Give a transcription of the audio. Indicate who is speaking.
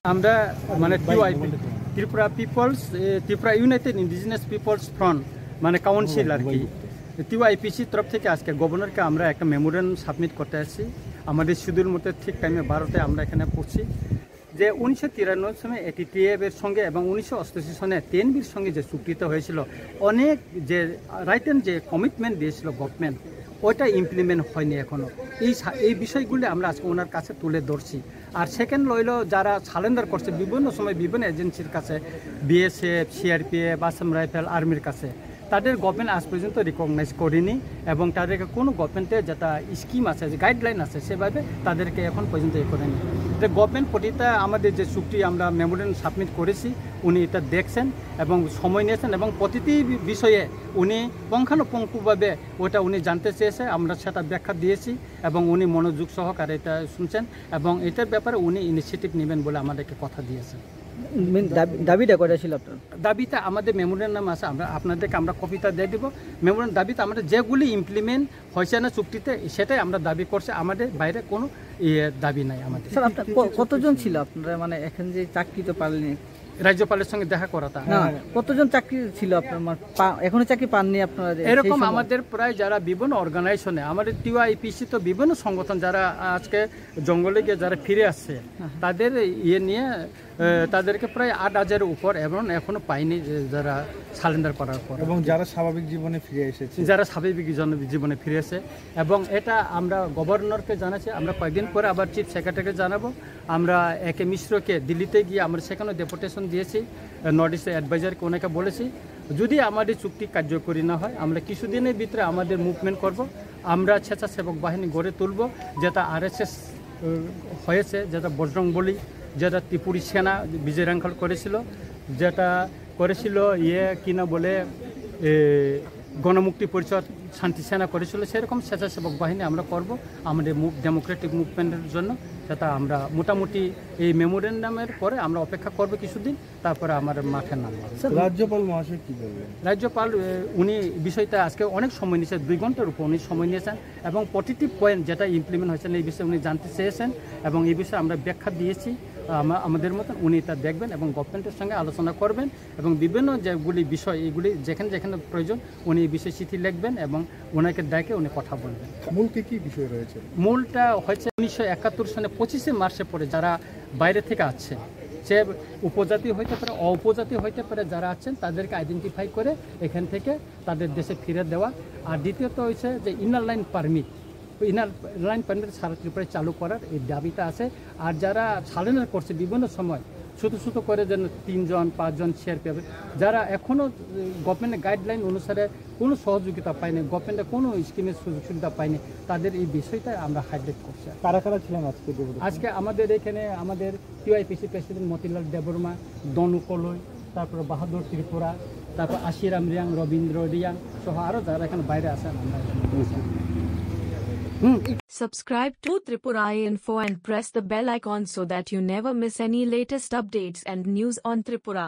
Speaker 1: আমরা মানে TOIP Tripura peoples Tripura united indigenous peoples front মানে কাউন্সিল আর কি টিওআইপিসি তরফ থেকে আজকে গভর্নরকে আমরা একটা মেমোরেন্ডাম সাবমিট করতে আসছি। আমাদের শিডিউল মতো ঠিক টাইমে 12টায় আমরা এখানে পড়ছি যে 1993 সনে এটিটিএফ এর সঙ্গে এবং 1988 সনে টিএনবির সঙ্গে যে চুক্তিটা হয়েছিল, অনেক যে রাইট অ্যান্ড যে কমিটমেন্ট দিয়েছিল গভর্নমেন্ট, ওইটা ইমপ্লিমেন্ট হয়নি এখনও। এই বিষয়গুলি আমরা আজকে ওনার কাছে তুলে ধরছি। আর সেকেন্ড লইল যারা সারেন্ডার করছে বিভিন্ন সময় বিভিন্ন এজেন্সির কাছে, বিএসএফ, সিআরপিএফ, আসাম রাইফেল, আর্মির কাছে, তাদের গভর্নমেন্ট আজ পর্যন্ত রিকগনাইজ করেনি এবং তাদেরকে কোনো গভর্নমেন্টের যেটা স্কিম আছে, যে গাইডলাইন আছে, সেভাবে তাদেরকে এখন পর্যন্ত করেনি। যে গভর্নমেন্ট প্রতিটা আমাদের যে চুক্তি আমরা মেমোরেন্ডাম সাবমিট করেছি, উনি এটা দেখছেন এবং সময় নিয়েছেন এবং প্রতিটি বিষয়ে উনি পুঙ্খানুপুঙ্খভাবে ওটা উনি জানতে চেয়েছে, আমরা সেটা ব্যাখ্যা দিয়েছি এবং উনি মনোযোগ সহকারে এটা শুনছেন এবং এটার ব্যাপারে উনি ইনিশিয়েটিভ নেবেন বলে আমাদেরকে কথা দিয়েছেন।
Speaker 2: দাবিটা করা ছিল আপনার?
Speaker 1: দাবিটা আমাদের মেমোরেন্ডাম আছে, আমরা আপনাদেরকে আমরা কপিটা দিয়ে দেবো। মেমোরেন্ডাম দাবিতে আমাদের যেগুলি ইমপ্লিমেন্ট হয়েছে না চুক্তিতে, সেটাই আমরা দাবি করছি, আমাদের বাইরে কোনো দাবি নাই আমাদের।
Speaker 2: স্যার, আপনার কতজন ছিল আপনারা, মানে এখন যে চাকরি তো পাননি,
Speaker 1: রাজ্যপালের সঙ্গে দেখা করাটা?
Speaker 2: কতজন চাকরি ছিল আপনার, এখনো চাকরি পাননি আপনারা?
Speaker 1: এরকম আমাদের প্রায় যারা বিভিন্ন অর্গানাইজেশনে, আমাদের টিওআইপিসি তো বিভিন্ন সংগঠন যারা আজকে জঙ্গলে গিয়ে যারা ফিরে আসছে, তাদের নিয়ে তাদেরকে প্রায় 8,000-এর উপর এবং এখনো পাইনি যারা সারেন্ডার করার পর, এবং
Speaker 3: যারা স্বাভাবিক জীবনে ফিরে এসেছে,
Speaker 1: যারা স্বাভাবিক জীবনে ফিরে এসে। এবং এটা আমরা গভর্নরকে জানাচ্ছি, আমরা কয়েকদিন পরে আবার চিফ সেক্রেটারিকে জানাবো। আমরা একে মিশ্রকে দিল্লিতে গিয়ে আমরা সেখানে ডেপুটেশন দিয়েছি, নর্থ ইস্ট অ্যাডভাইজারকে ওনাকে বলেছি যদি আমাদের চুক্তি কার্যকরী না হয় আমরা কিছুদিনের ভিতরে আমাদের মুভমেন্ট করব। আমরা স্বেচ্ছাসেবক বাহিনী গড়ে তুলব, যেটা আরএসএস হয়েছে, যেটা বজরংবলী, যেটা ত্রিপুরী সেনা বিজয় রাঙ্খাল করেছিল, যেটা করেছিল কিনা বলে গণমুক্তি পরিষদ শান্তি সেনা করেছিল, সেরকম স্বেচ্ছাসেবক বাহিনী আমরা করব আমাদের ডেমোক্রেটিক মুভমেন্টের জন্য। সেটা আমরা মোটামুটি এই মেমোরেন্ডামের পরে আমরা অপেক্ষা করব কিছুদিন, তারপরে আমাদের মাঠে নামব।
Speaker 3: রাজ্যপাল মহাশয় কী বলবেন?
Speaker 1: রাজ্যপাল উনি বিষয়টা আজকে অনেক সময় নিয়েছেন, 2 ঘন্টার উপর উনি সময় নিয়েছেন এবং প্রতিটি পয়েন্ট যেটা ইমপ্লিমেন্ট হয়েছে এই বিষয়ে উনি জানতে চেয়েছেন এবং এই বিষয়ে আমরা ব্যাখ্যা দিয়েছি আমাদের মতন। উনি তা দেখবেন এবং গভর্নমেন্টের সঙ্গে আলোচনা করবেন এবং বিভিন্ন যেগুলি বিষয় এইগুলি যেখানে যেখানে প্রয়োজন উনি এই বিষয়ে চিঠি লিখবেন এবং ওনাকে ডেকে উনি কথা বলবেন।
Speaker 3: মূল কী বিষয় রয়েছে?
Speaker 1: মূলটা হচ্ছে 1971 সালে 25শে মার্চে পরে যারা বাইরে থেকে আসছে, সে উপজাতি হইতে পারে, অউপজাতি হইতে পারে, যারা আছেন তাদেরকে আইডেন্টিফাই করে এখান থেকে তাদের দেশে ফিরে দেওয়া। আর দ্বিতীয়ত হচ্ছে যে ইনার লাইন পারমিট সারা ত্রিপুরায় চালু করার এই দাবিটা আছে। আর যারা সারেন্ডার করছে বিভিন্ন সময় ছোটো করে যেন 3 জন 5 জন সিআরপিএফ, যারা এখনও গভর্নমেন্টের গাইডলাইন অনুসারে কোনো সহযোগিতা পায়নি, গভর্নমেন্টের কোনো স্কিমের সুযোগ সুবিধা পায়নি, তাদের এই বিষয়টা আমরা হাইলাইট করছি।
Speaker 3: কারা কারা ছিলেন
Speaker 1: আজকে আমাদের এখানে? আমাদের টিওআইপিসি প্রেসিডেন্ট মতিলাল দেববর্মা, দনু কলই, তারপরে বাহাদুর ত্রিপুরা, তারপর আশিরাম রিয়াং, রবীন্দ্র রিয়াং সহ আরও যারা এখানে বাইরে আছেন আমরা।
Speaker 4: Subscribe to Tripura Info and press the bell icon so that you never miss any latest updates and news on Tripura.